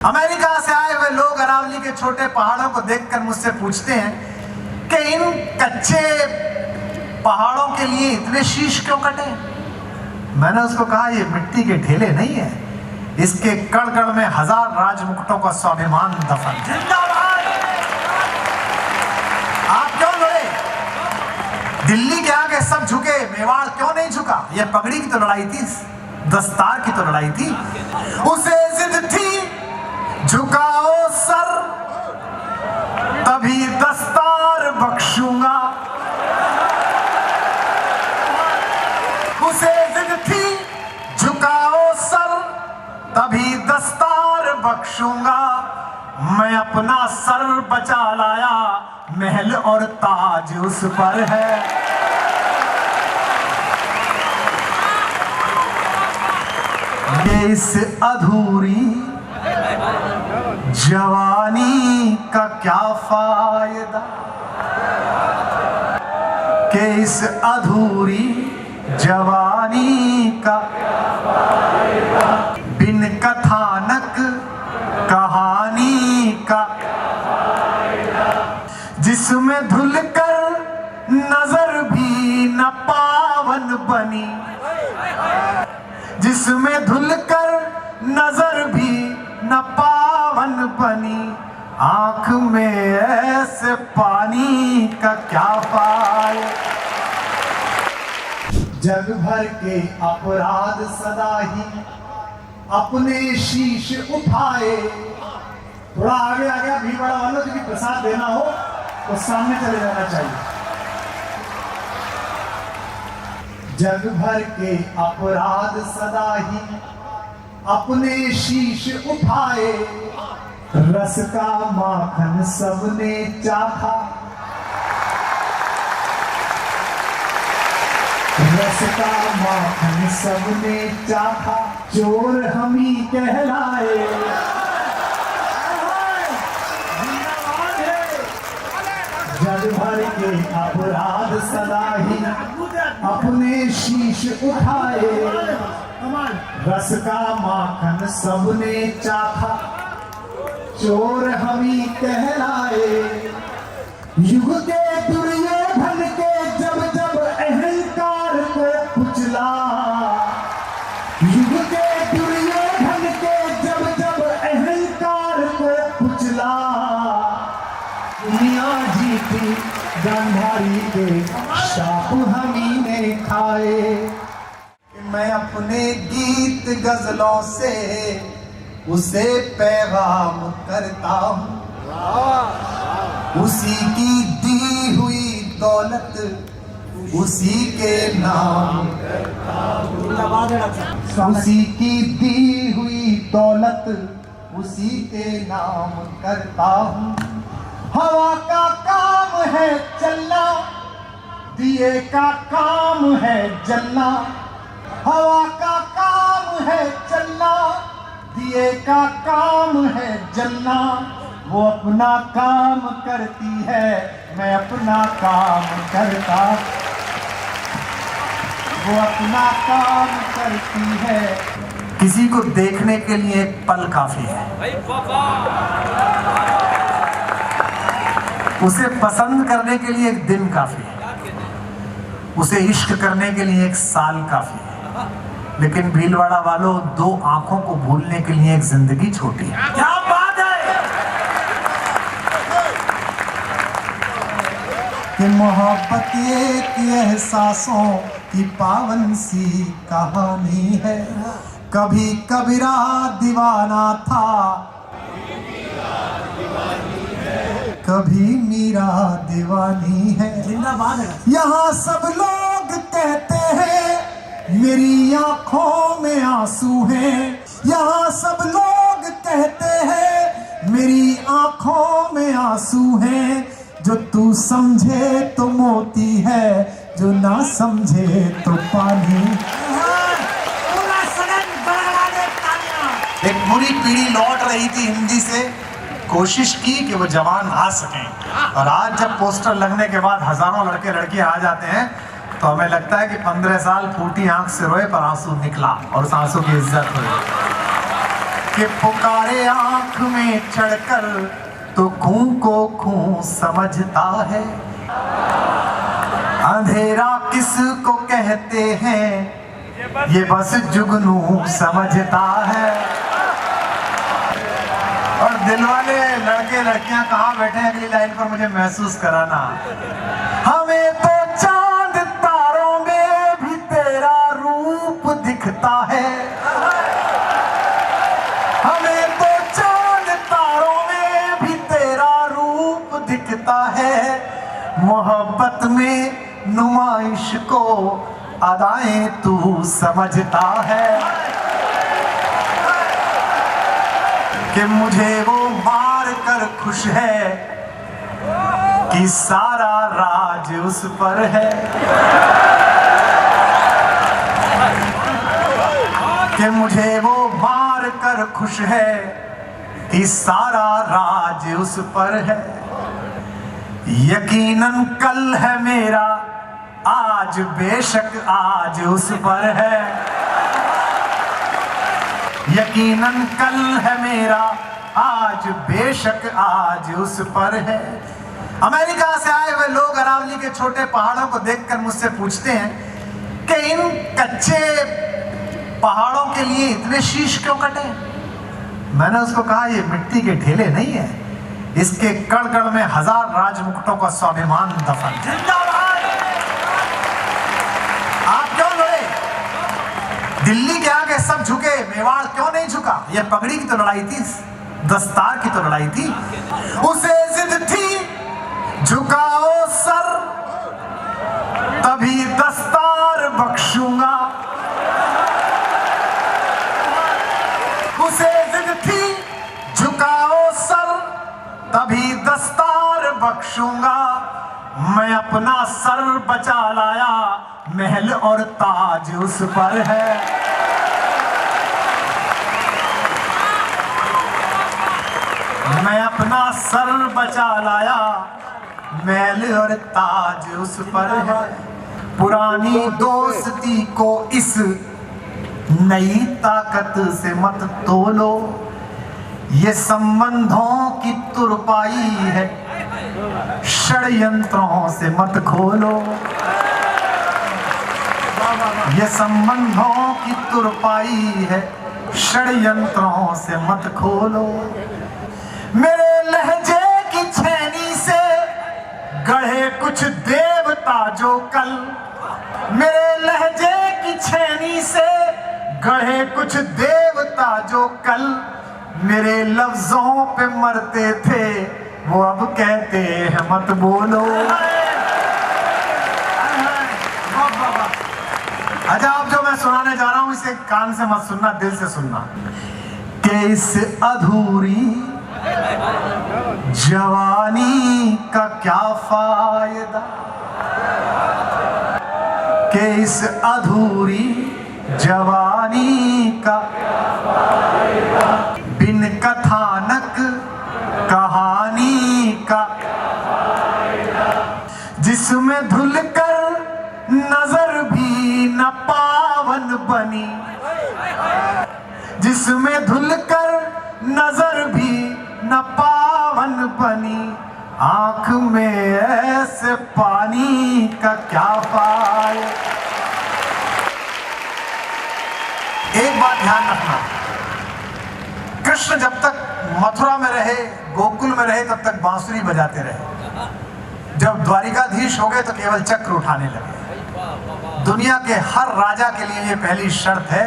America से आए हुए लोग अरावली के छोटे पहाड़ों को देखकर मुझसे पूछते हैं कि इन कच्चे पहाड़ों के लिए इतने शीश क्यों कटे। मैंने उसको कहा ये मिट्टी के ढेले नहीं है, इसके कण कण में 1000 राजमुकुटों का स्वाभिमान दफन है। आप क्यों लड़े? दिल्ली के आगे सब झुके, मेवाड़ क्यों नहीं झुका? यह पगड़ी की तो लड़ाई थी, दस्तार की तो लड़ाई थी। उसे जिद थी झुकाओ सर तभी दस्तार बख्शूंगा। उसे जिद थी झुकाओ सर तभी दस्तार बख्शूंगा। मैं अपना सर बचा लाया, महल और ताज उस पर है। ये इस अधूरी जवानी का क्या फायदा, कि इस अधूरी जवानी का बिन कथानक कहानी का, जिसमें धुलकर नजर भी न पावन बनी, जिसमें धुलकर नजर भी न पावन बनी। आंख में ऐसे पानी का क्या पाए। जग भर के अपराध सदा ही अपने शीश उठाए। थोड़ा आगे आ गया भीड़ वालों, यदि प्रसाद देना हो तो सामने चले जाना चाहिए। जग भर के अपराध सदा ही अपने शीश उठाए। रस का माखन सबने चाखा, रस का माखन सबने चाखा। चोर हम ही कहलाए। जग भर के अपराध सदा ही अपने शीश उठाए। रस का माखन सबने चाखा, चोर हम ही कहलाए। युग के दुर्योधन के जब जब अहंकार को कुचला, युग के दुर्योधन के जब जब अहंकार को कुचला। दुनिया जीती गांधारी के शाप हमी ने खाए। मैं अपने गीत गजलों से उसे पैगाम करता हूँ, उसी की दी हुई दौलत उसी के नाम करता हूँ, उसी की दी हुई दौलत उसी के नाम करता हूँ। हवा का काम है चलना, दिए का काम है जलना। हवा का काम है चलना, दिए का काम है जलना। वो अपना काम करती है, मैं अपना काम करता। वो अपना काम करती है। किसी को देखने के लिए एक पल काफी है, उसे पसंद करने के लिए एक दिन काफी है, उसे इश्क करने के लिए एक साल काफी है। लेकिन भीलवाड़ा वालों, 2 आंखों को भूलने के लिए एक जिंदगी छोटी है। क्या बात है कि मोहब्बत एक एहसासों की पावन सी कहानी है। कभी कबीरा दीवाना था, कभी मीरा दीवानी है। यहाँ सब लोग कहते हैं मेरी आंखों में आंसू हैं। यहाँ सब लोग कहते हैं मेरी आंखों में आंसू हैं। जो तू समझे तो मोती है, जो ना समझे तो पानी। एक पूरी पीढ़ी लौट रही थी हिंदी से, कोशिश की कि वो जवान आ सकें। और आज जब पोस्टर लगने के बाद हजारों लड़के लड़कियां आ जाते हैं तो हमें लगता है कि 15 साल फूटी आंख से रोए पर आंसू निकला और उस आंसू की इज्जत हुई। कि पुकारे आंख में चढ़कर तो खूं को खूं समझता है। अंधेरा किसको कहते हैं ये बस जुगनू समझता है। और दिल वाले लड़के लड़कियां कहाँ बैठे हैं अगली लाइन पर मुझे महसूस कराना। हमें तो चांद तारों में भी तेरा रूप दिखता है। हमें तो चांद तारों में भी तेरा रूप दिखता है। मोहब्बत में नुमाइश को अदाएं तू समझता है। कि मुझे वो मार कर खुश है कि सारा राज उस पर है। कि मुझे वो मार कर खुश है कि सारा राज उस पर है। यकीनन कल है मेरा आज बेशक आज उस पर है। यकीनन कल है मेरा आज बेशक आज उस पर है। अमेरिका से आए हुए लोग अरावली के छोटे पहाड़ों को देखकर मुझसे पूछते हैं कि इन कच्चे पहाड़ों के लिए इतने शीश क्यों कटे। मैंने उसको कहा ये मिट्टी के ढेले नहीं है, इसके कण कण में 1000 राजमुकुटों का स्वाभिमान दफन। जिंदाबाद। आप क्यों लड़े? दिल्ली के आगे सब झुके, मेवाड़ क्यों नहीं झुका? ये पगड़ी की तो लड़ाई थी, दस्तार की तो लड़ाई थी। उसे जिद थी झुकाओ सर तभी दस्तार बख्शूंगा। उसे जिद थी झुकाओ सर तभी दस्तार बख्शूंगा। मैं अपना सर बचा लाया महल और ताज उस पर है। मैं अपना सर बचा लाया महल और ताज उस पर है। पुरानी दोस्ती को इस नई ताकत से मत तोलो। ये संबंधों की तुरपाई है षड्यंत्रों से मत खोलो। ये संबंधों की तुरपाई है षड्यंत्रों से मत खोलो। मेरे लहजे की छेनी से गढ़े कुछ देवता जो कल। मेरे लहजे की छेनी से गढ़े कुछ देवता जो कल मेरे लफ्जों पे मरते थे वो अब कहते हैं मत बोलो। अच्छा, अब जो मैं सुनाने जा रहा हूं इसे कान से मत सुनना, दिल से सुनना। कि इस अधूरी जवानी का क्या फायदा। कि इस अधूरी जवानी का बिन कथानक कहानी का जिसमें धुलकर नजर भी न पावन बनी। जिसमें धुलकर नजर भी न पावन बनी। आंख में ऐसे पानी का क्या पाए। एक बात ध्यान रखना, कृष्ण जब तक मथुरा में रहे, गोकुल में रहे, तब तक बांसुरी बजाते रहे। जब द्वारिकाधीश हो गए तो केवल चक्र उठाने लगे। दुनिया के हर राजा के लिए ये पहली शर्त है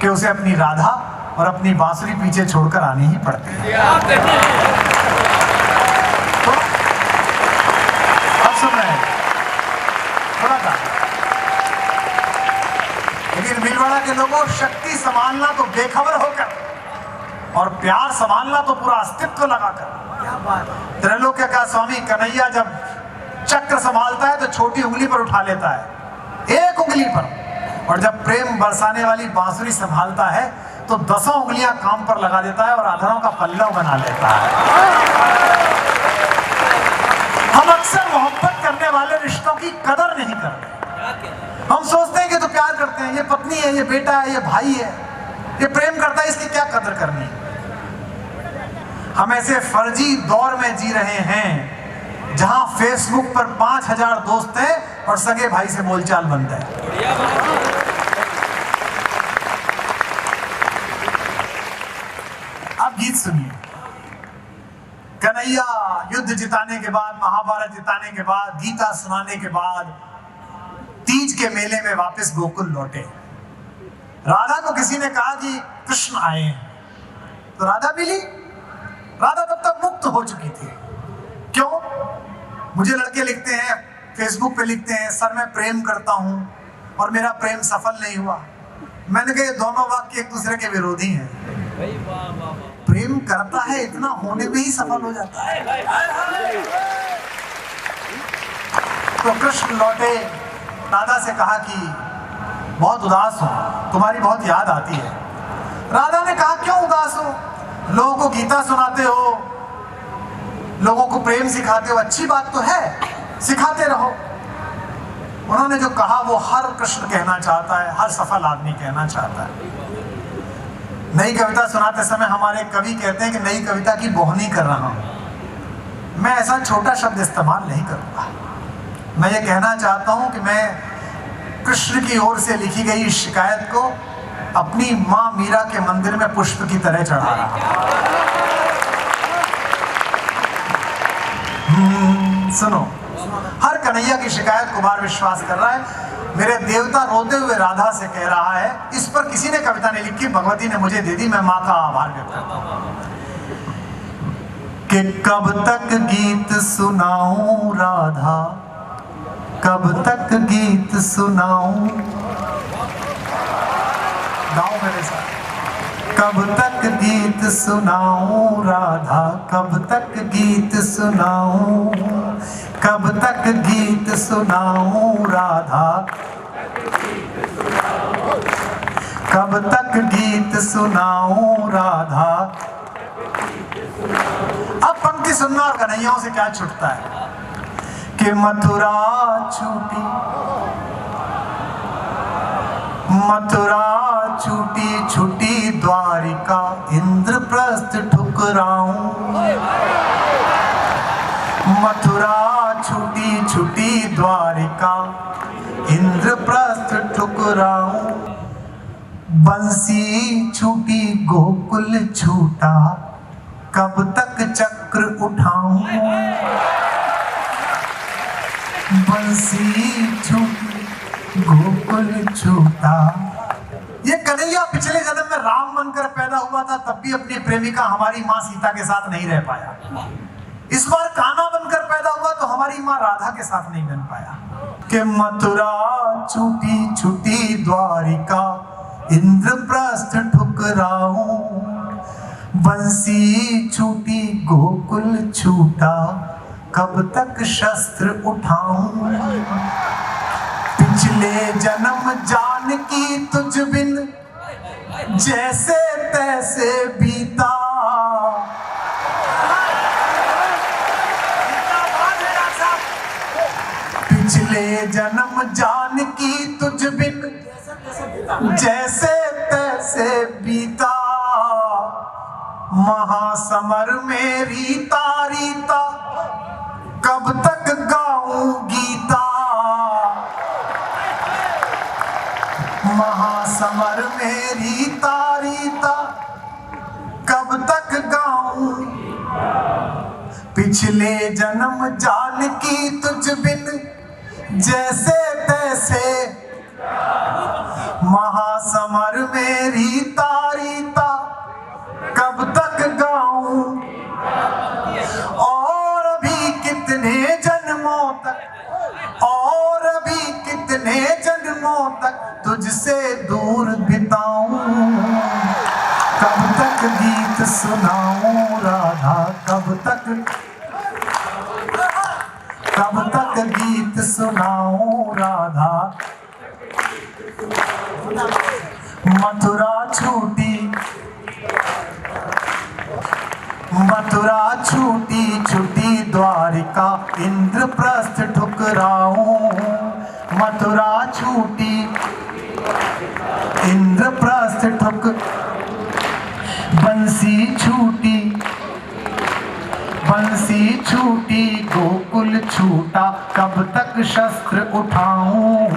कि उसे अपनी राधा और अपनी बांसुरी पीछे छोड़कर आनी ही पड़ती है। तो अब सुन रहे हैं थोड़ा सा। लेकिन भीलवाड़ा के लोगों, शक्ति संभालना तो बेखबर होकर और प्यार संभालना तो पूरा अस्तित्व लगाकर। त्रैलोक्य का स्वामी कन्हैया जब चक्र संभालता है तो छोटी उंगली पर उठा लेता है, एक उंगली पर। और जब प्रेम बरसाने वाली बांसुरी संभालता है तो 10 उंगलियां काम पर लगा देता है और आधारों का पल्लव बना लेता है। हम अक्सर मोहब्बत करने वाले रिश्तों की कदर नहीं करते। हम सोचते हैं कि तो प्यार करते हैं, ये पत्नी है, ये बेटा है, ये भाई है, ये प्रेम करता है, इसकी क्या कदर करनी है? हम ऐसे फर्जी दौर में जी रहे हैं जहां फेसबुक पर 5000 दोस्त हैं और सगे भाई से बोलचाल बंद है। अब गीत सुनिए। कन्हैया युद्ध जिताने के बाद, महाभारत जिताने के बाद, गीता सुनाने के बाद तीज के मेले में वापस गोकुल लौटे। राधा को किसी ने कहा कि कृष्ण आए हैं, तो राधा मिली। राधा तब तक मुक्त हो चुकी थी। क्यों? मुझे लड़के लिखते हैं, फेसबुक पे लिखते हैं, सर मैं प्रेम करता हूं और मेरा प्रेम सफल नहीं हुआ। मैंने कहा ये दोनों वाक्य एक दूसरे के विरोधी हैं। प्रेम करता है, इतना होने में ही सफल हो जाता है। तो कृष्ण लौटे, राधा से कहा कि बहुत उदास हो, तुम्हारी बहुत याद आती है। राधा ने कहा क्यों उदास हो? लोगों को गीता सुनाते हो, लोगों को प्रेम सिखाते हो, अच्छी बात तो है, सिखाते रहो। उन्होंने जो कहा वो हर कृष्ण कहना चाहता है, हर सफल आदमी कहना चाहता है। नई कविता सुनाते समय हमारे कवि कहते हैं कि नई कविता की बोहनी कर रहा हूं। मैं ऐसा छोटा शब्द इस्तेमाल नहीं करूंगा। मैं ये कहना चाहता हूं कि मैं कृष्ण की ओर से लिखी गई इस शिकायत को अपनी मां मीरा के मंदिर में पुष्प की तरह चढ़ा रहा। सुनो, हर कन्हैया की शिकायत कुमार विश्वास कर रहा है। मेरे देवता रोते हुए राधा से कह रहा है, इस पर किसी ने कविता नहीं लिखी, भगवती ने मुझे दे दी, मैं मां का आभार व्यक्त करता हूं। कि कब तक गीत सुनाऊं राधा, कब तक गीत सुनाऊं, गाओ मेरे साथ। कब तक गीत सुनाऊं राधा, कब तक गीत सुनाऊं, कब तक गीत सुनाऊं राधा, कब तक गीत सुनाऊं राधा। अब पंक्ति सुनना और कन्हैयाओं से क्या छूटता है कि मथुरा छूटी, मथुरा छूटी छूटी द्वारिका, इंद्रप्रस्थ ठुकराऊं। मथुरा छूटी छूटी द्वारिका, इंद्रप्रस्थ ठुकराऊं। बंसी छूटी गोकुल छूटा, कब तक चक्र उठाऊं। बंसी छूटी गोकुल छूटा। ये कन्हैया पिछले जन्म में राम बनकर पैदा हुआ था, तब भी अपनी प्रेमिका हमारी मां सीता के साथ नहीं रह पाया। इस बार कान्हा बनकर पैदा हुआ तो हमारी मां राधा के साथ नहीं बन पाया। कि मथुरा छूटी छूटी द्वारिका, इंद्रप्रस्थ ठुकराऊं। बंसी छूटी गोकुल छूटा, कब तक शस्त्र उठाऊं। पिछले जन्म जानकी तुझ बिन जैसे तैसे बीता। पिछले जन्म जानकी तुझ बिन जैसे तैसे बीता। महासमर में रीता रीता, कब तक गाऊं गीता। महासमर में रीता रीता, कब तक गाऊं। पिछले जन्म जानकी तुझ बिन जैसे तैसे। महासमर में रीता रीता, कब तक गाऊं। और अभी कितने जन्मों तक, और अभी कितने जन्मों तक तुझसे दूर बिताऊं। कब तक गीत सुनाऊं राधा, कब तक गीत सुनाऊं राधा। मथुरा छूटी, मथुरा छूटी छूटी द्वारिका, इंद्रप्रस्थ ठुकराऊं। मथुरा छूटी इंद्रप्रस्थ ठुक बंसी छूटी, बंसी छूटी गोकुल छूटा, कब तक शस्त्र उठाऊं।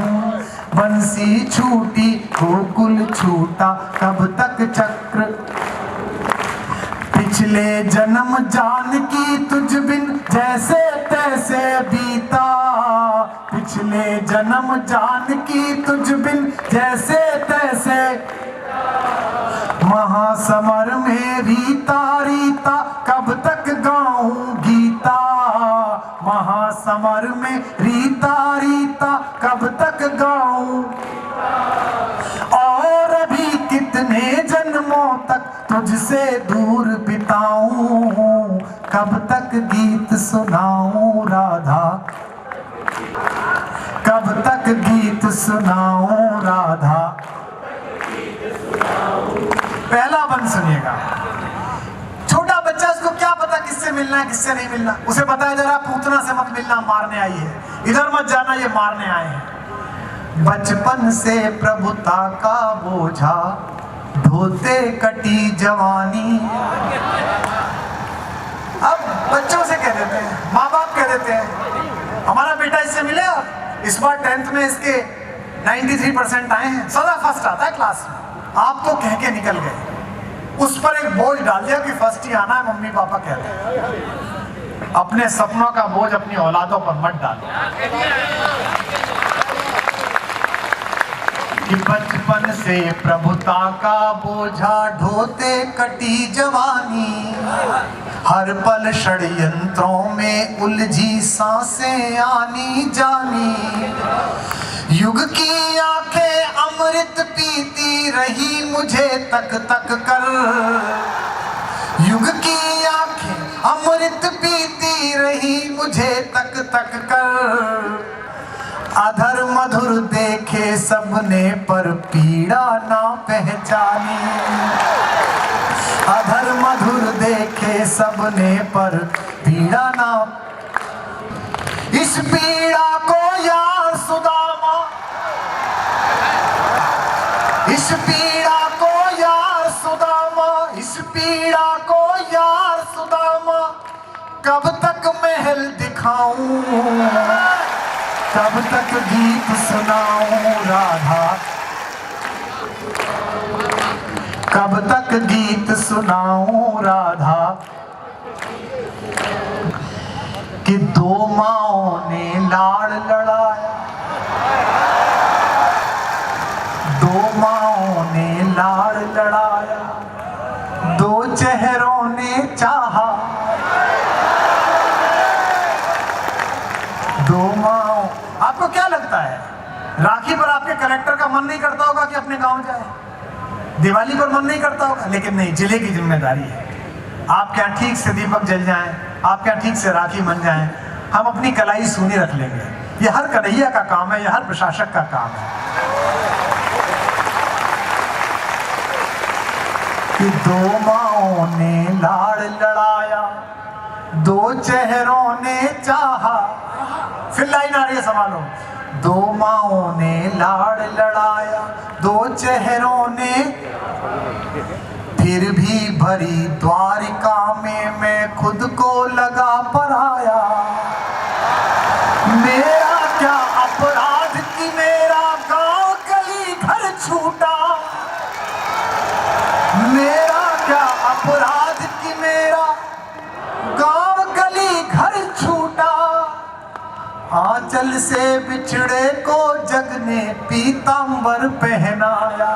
बंसी छूटी गोकुल छूटा, कब तक चक्र। पिछले जन्म जानकी तुझ बिन जैसे तैसे बीता, पिछले जन्म जानकी तुझ बिन जैसे तैसे। महासमर में रीता रीता, कब तक गाऊं गीता। महासमर में रीता रीता, कब तक गाऊं। और अभी कितने जन्मों तक तुझसे दूर बिताऊं, कब तक गीत सुनाऊं राधा, कब तक गीत सुनाऊं राधा। पहला बंद सुनिएगा। छोटा बच्चा, उसको क्या पता किससे मिलना है किससे नहीं मिलना। उसे पता है जरा पूतना से मत मिलना, मारने आई है, इधर मत जाना, ये मारने आए हैं। बचपन से प्रभुता का बोझा ढोते कटी जवानी। अब बच्चों से कह देते हैं, माँ बाप कह देते हैं हमारा बेटा इससे मिले, इस बार 10th में इसके 93% आए हैं, सदा फर्स्ट आता है क्लास में। आप तो कह के निकल गए, उस पर एक बोझ डाल दिया कि फर्स्ट ही आना है, मम्मी पापा कहते हैं। अपने सपनों का बोझ अपनी औलादों पर मत डालो। कि बचपन से प्रभुता का बोझा ढोते कटी जवानी, हर पल षड्यंत्रों में उलझी सांसें आनी जानी। युग की आंखें अमृत पीती रही मुझे तक तक कर, युग की आंखें अमृत पीती रही मुझे तक तक कर। अधर मधुर देखे सबने पर पीड़ा ना पहचानी, अधर मधुर देखे सबने पर पीड़ा ना। इस पीड़ा को यार सुदामा, इस पीड़ा को यार सुदामा, इस पीड़ा को यार सुदामा, कब तक महल दिखाऊं, कब तक गीत सुनाऊं राधा, कब तक गीत सुनाऊं राधा। कि दो माओं ने लाड़ लड़ाया, दो माओं ने लाड़ लड़ाया, दो चेहरों ने चाहा, दो माओ। आपको क्या लगता है राखी पर आपके कलेक्टर का मन नहीं करता होगा कि अपने गांव जाए? दिवाली पर मन नहीं करता होगा? लेकिन नहीं, जिले की जिम्मेदारी है। आपके यहाँ ठीक से दीपक जल जाएं, आपके यहाँ ठीक से राखी बन जाएं, हम अपनी कलाई सूनी रख लेंगे। ये हर कन्हैया का काम है, ये हर प्रशासक का काम है। कि दो माओं ने लाड़ लड़ाया, दो चेहरों ने चाहा। फिर लाइन आ रही है, संभालो। दो माओं ने लाड़ लड़ाया, दो चेहरों ने, फिर भी भरी द्वारिका में मैं खुद को लगा पराया। मेरा क्या अपराध कि मेरा गांव गली घर छूटा, मेरा क्या अपराध कि मेरा गांव गली घर छूटा। आंचल से बिछड़े को जग ने पीतांबर पहनाया,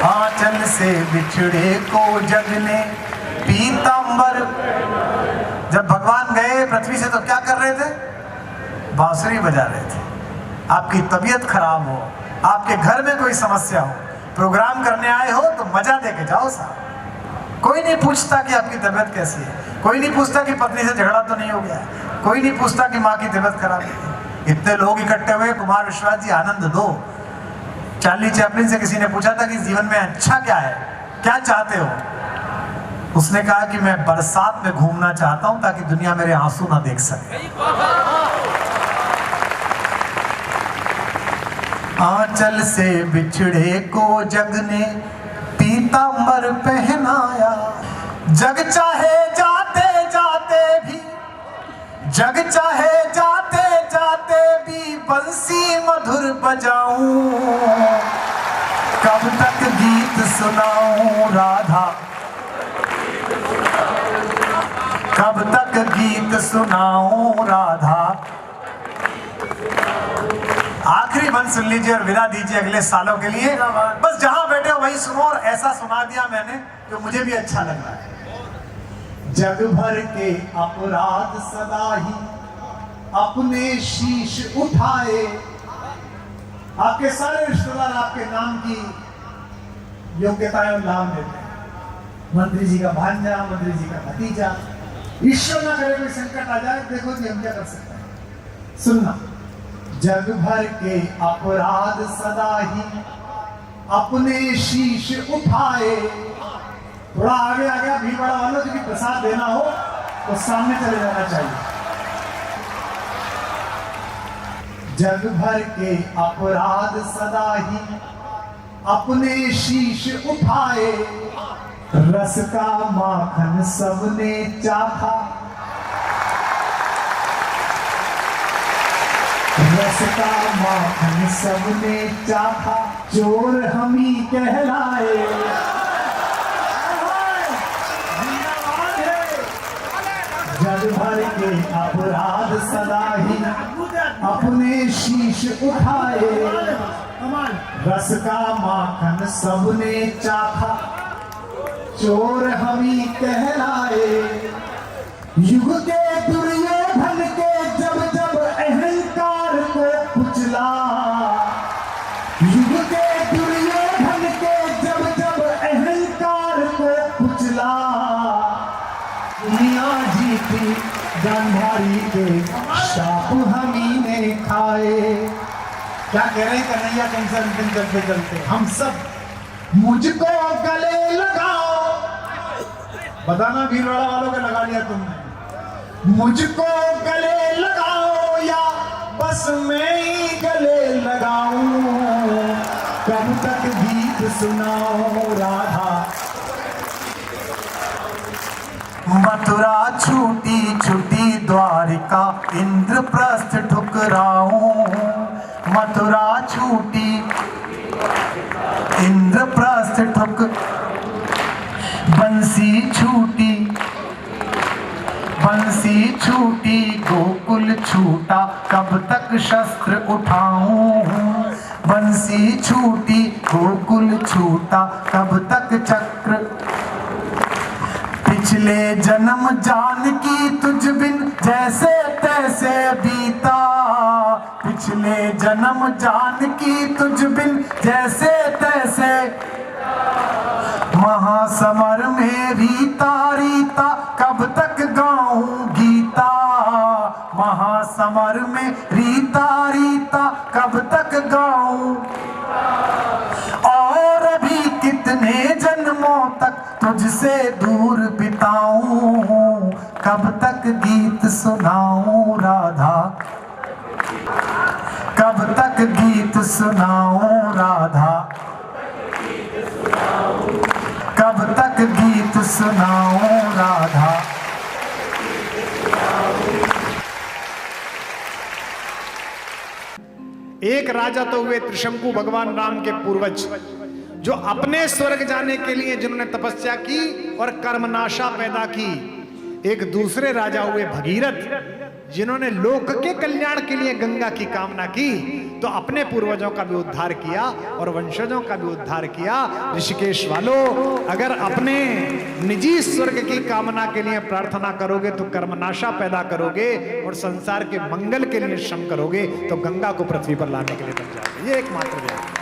आंचल से बिछड़े को जग ने पीतांबर। जब भगवान गए पृथ्वी से तो क्या कर रहे थे? बांसुरी बजा रहे थे। आपकी तबीयत खराब हो, आपके घर में कोई समस्या हो, प्रोग्राम करने आए हो तो मजा दे के जाओ साहब। कोई नहीं पूछता कि आपकी तबीयत कैसी है, कोई नहीं पूछता कि पत्नी से झगड़ा तो नहीं हो गया, कोई नहीं पूछता कि माँ की तबीयत खराब है। इतने लोग इकट्ठे हुए, कुमार विश्वास जी आनंद दो। चार्ली चैपलिन से किसी ने पूछा था कि जीवन में अच्छा क्या है, क्या चाहते हो? उसने कहा कि मैं बरसात में घूमना चाहता हूं ताकि दुनिया मेरे आंसू ना देख सके। आंचल से बिछड़े को जग ने पीतांबर पहनाया। जग चाहे जाते जाते भी, जग चाहे जाते जाते भी बंसी मधुर बजाऊं, कब तक गीत सुनाऊं राधा, कब तक गीत सुनाऊं राधा। आखिरी बंद सुन लीजिए और विदा दीजिए अगले सालों के लिए। बस जहां बैठे हो वहीं सुनो, और ऐसा सुना दिया मैंने जो मुझे भी अच्छा लग रहा है। जग भर के अपराध सदा ही अपने शीश उठाए। आपके सारे रिश्तेदार आपके नाम की योग्यताएं और नाम देते हैं। मंत्री जी का भांजा, मंत्री जी का भतीजा। ईश्वर ना करे कोई संकट आ जाए, देखो जी हम क्या कर सकते हैं। सुनना, जग भर के अपराध सदा ही अपने शीश उठाए। थोड़ा आगे आ गया, भीड़ बड़ा वालों जो भी प्रसाद देना हो तो सामने चले जाना चाहिए। जग भर के अपराध सदा ही अपने शीश उठाए। रस का माखन सबने चाखा, रस का माखन सबने चाखा, चोर हम ही कहलाए। जग भर के अपराध सदा ही अपने शीश उठाए। रस का माखन सबने चाखा, चोर हम ही कहलाए। युग के दुर्योधन के जब जब अहंकार को कुचला, युग के दुर्योधन के जब जब अहंकार को कुचला, दुनिया जीती गांधारी के शाप हम ही ने खाए। क्या कह रहे हैं कन्हैया कंचन दिन चलते चलते हम सब। मुझको गले लगाओ, बताना भीलवाड़ा वालों के लगा लिया तुमने। मुझको गले लगाओ या बस मैं ही गले लगाऊं, कब तक गीत सुनाओ राधा। मथुरा छूटी छूटी द्वारिका, इंद्रप्रस्थ ठुकराऊं। मथुरा छूटी इंद्रप्रस्थ ठुक, बंसी छूटी, बंसी छूटी गोकुल छूटा, कब तक शस्त्र उठाऊं। बंसी छूटी गोकुल छूटा, कब तक चक्र। पिछले जन्म जानकी तुझ बिन जैसे तैसे बीता, पिछले जन्म जानकी तुझ बिन जैसे तैसे। महासमर में रीता रीता, कब तक गाऊं गीता। महासमर में रीता रीता, कब तक गाऊं। और अभी कितने जन्मों तक तुझसे दूर बिताऊं, कब तक गीत सुनाऊं राधा, कब तक गीत सुनाऊं राधा, कब तक गीत सुनाऊं राधा। एक राजा तो हुए त्रिशंकु, भगवान राम के पूर्वज, जो अपने स्वर्ग जाने के लिए जिन्होंने तपस्या की और कर्मनाशा पैदा की। एक दूसरे राजा हुए भगीरथ, जिन्होंने लोक के कल्याण के लिए गंगा की कामना की, तो अपने पूर्वजों का भी उद्धार किया और वंशजों का भी उद्धार किया। ऋषिकेश वालों, अगर अपने निजी स्वर्ग की कामना के लिए प्रार्थना करोगे तो कर्मनाशा पैदा करोगे, और संसार के मंगल के लिए श्रम करोगे तो गंगा को पृथ्वी पर लाने के लिए बन जाओगे। ये एकमात्र व्याख्या।